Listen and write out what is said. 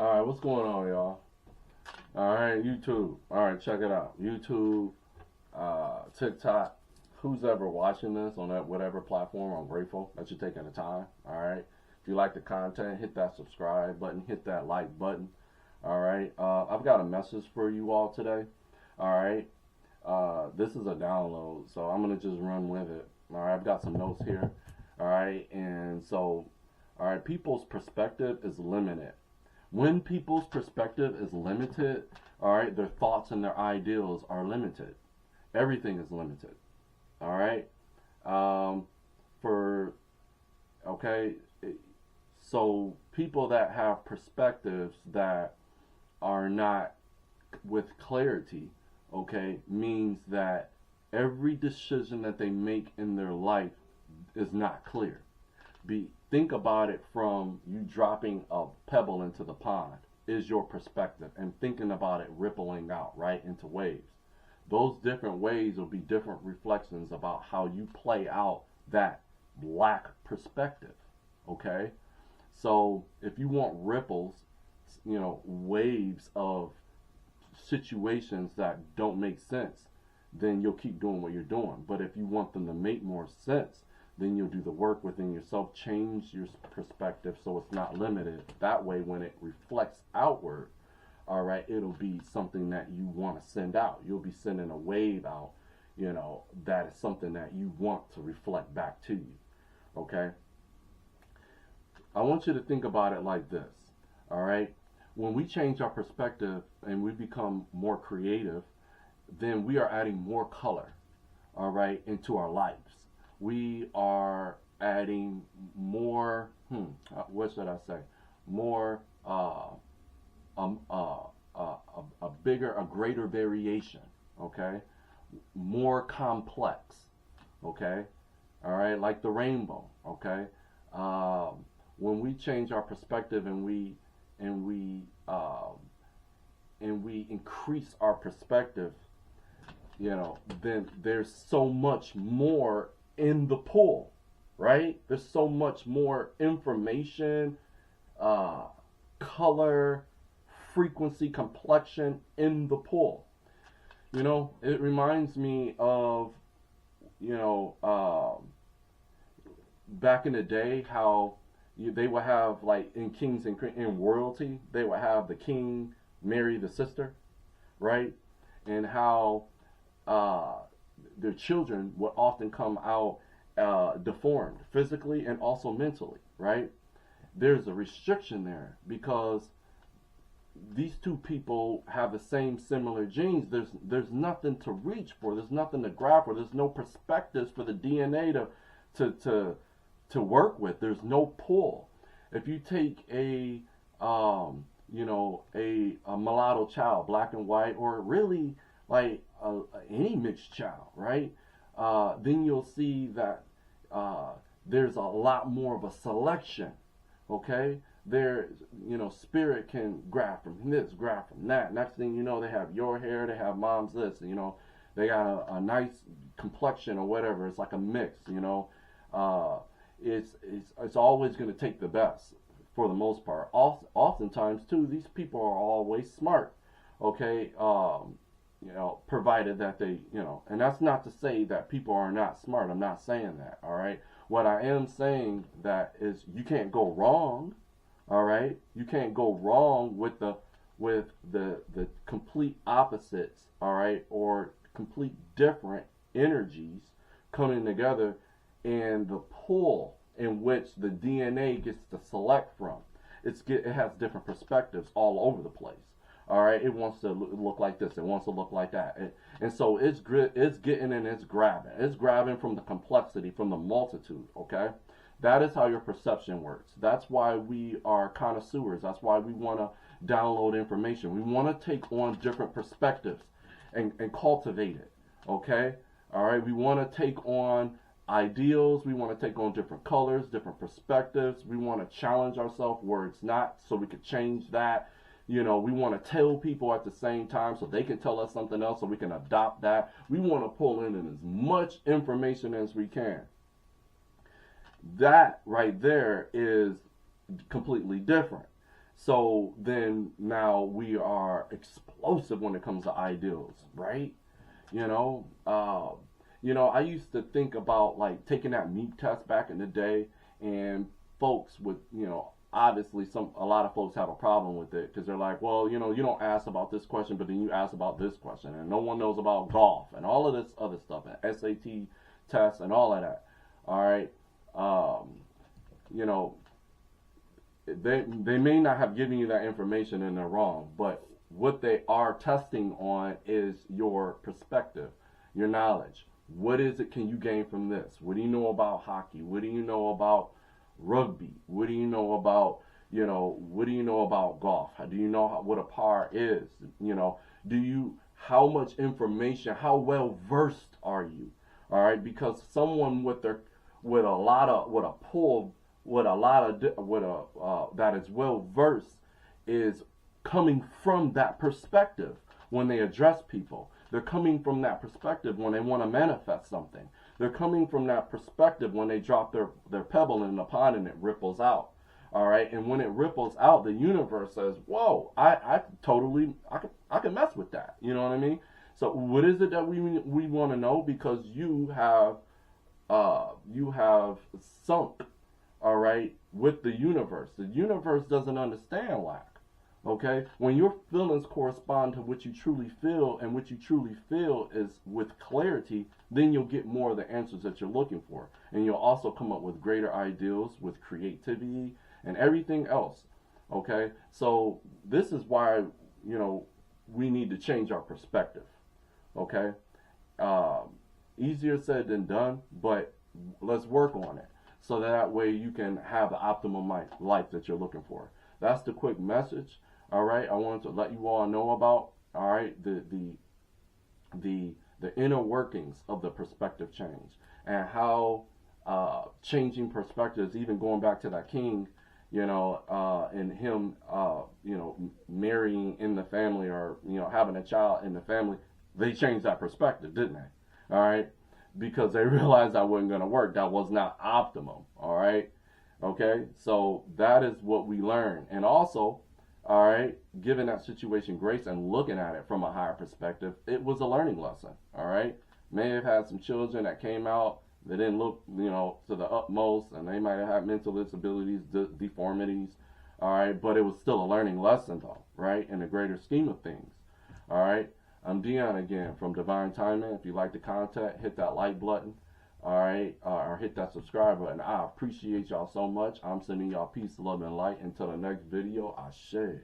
Alright, what's going on, y'all? Alright, YouTube. Alright, check it out. YouTube, TikTok. Who's ever watching this on that whatever platform, I'm grateful that you're taking the time. Alright. If you like the content, hit that subscribe button, hit that like button. Alright. I've got a message for you all today. Alright. This is a download, so I'm gonna just run with it. Alright, I've got some notes here. Alright, and so people's perspective is limited. When people's perspective is limited, alright, their thoughts and their ideals are limited. Everything is limited. Alright? So people that have perspectives that are not with clarity, okay, means that every decision that they make in their life is not clear. Think about it from you dropping a pebble into the pond is your perspective, and thinking about it rippling out right into waves. Those different waves will be different reflections about how you play out that black perspective. Okay, so if you want ripples, waves of situations that don't make sense, then you'll keep doing what you're doing. But if you want them to make more sense, then you'll do the work within yourself, change your perspective so it's not limited. That way, when it reflects outward, all right, it'll be something that you want to send out. You'll be sending a wave out, that is something that you want to reflect back to you, okay? I want you to think about it like this, all right? When we change our perspective and we become more creative, then we are adding more color, all right, into our lives. We are adding more, what should I say? More, a greater variation, okay? More complex, okay? All right, like the rainbow, okay? When we change our perspective and we increase our perspective, then there's so much more in the pool, right? There's so much more information, color, frequency, complexion in the pool. It reminds me of, back in the day how they would have, like in kings and in royalty, they would have the king marry the sister, right? And how their children would often come out deformed physically and also mentally, right? There's a restriction there because these two people have the same similar genes. There's nothing to reach for. There's nothing to grab for. There's no perspectives for the DNA to work with. There's no pull. If you take a mulatto child, black and white, or really like any mixed child, right? Then you'll see that there's a lot more of a selection, okay? Spirit can grab from this, grab from that. Next thing you know, they have your hair, they have mom's this, they got a nice complexion or whatever. It's like a mix, It's always going to take the best for the most part. Oftentimes, too, these people are always smart, okay? Provided that they, and that's not to say that people are not smart. I'm not saying that, all right? What I am saying that is you can't go wrong, all right? You can't go wrong with the complete opposites, all right? Or complete different energies coming together and the pool in which the DNA gets to select from. It has different perspectives all over the place. All right, it wants to look like this. It wants to look like that, and so it's getting and it's grabbing. It's grabbing from the complexity, from the multitude. Okay, that is how your perception works. That's why we are connoisseurs. That's why we want to download information. We want to take on different perspectives and cultivate it. Okay, all right. We want to take on ideals. We want to take on different colors, different perspectives. We want to challenge ourselves where it's not, so we could change that. We want to tell people at the same time so they can tell us something else so we can adopt that. We want to pull in as much information as we can. That right there is completely different. So then now we are explosive when it comes to ideals, right? You know, I used to think about like taking that MEP test back in the day, and folks would, obviously a lot of folks have a problem with it because they're like, well, you don't ask about this question, but then you ask about this question, and no one knows about golf and all of this other stuff, and SAT tests and all of that. All right, you know, they may not have given you that information and they're wrong, but what they are testing on is your perspective, your knowledge. What is it can you gain from this? What do you know about hockey? What do you know about rugby? What do you know about, what do you know about golf? How do you know what a par is? How much information, how well versed are you? All right, because someone that is well versed is coming from that perspective when they address people. They're coming from that perspective when they want to manifest something. They're coming from that perspective when they drop their pebble in the pond and it ripples out. All right, and when it ripples out, the universe says, "Whoa, I can mess with that." You know what I mean? So what is it that we want to know? Because you have sunk, all right, with the universe. The universe doesn't understand lack. Okay, when your feelings correspond to what you truly feel, and what you truly feel is with clarity, then you'll get more of the answers that you're looking for, and you'll also come up with greater ideals, with creativity and everything else. Okay, so this is why we need to change our perspective. Okay, easier said than done, but let's work on it so that way you can have the optimum life that you're looking for. That's the quick message. All right, I wanted to let you all know about, all right, the inner workings of the perspective change, and how changing perspectives, even going back to that king, and him, marrying in the family, or having a child in the family, they changed that perspective, didn't they? All right, because they realized that wasn't going to work. That was not optimum. All right, okay, so that is what we learn, and also, all right, giving that situation grace and looking at it from a higher perspective, it was a learning lesson. All right, may have had some children that came out, they didn't look, to the utmost, and they might have had mental disabilities, deformities. All right, but it was still a learning lesson, though, right, in the greater scheme of things. All right, I'm Dion again from Divine Timing. If you like the content, hit that like button. All right, or hit that subscribe button. I appreciate y'all so much. I'm sending y'all peace, love, and light. Until the next video, Ashe.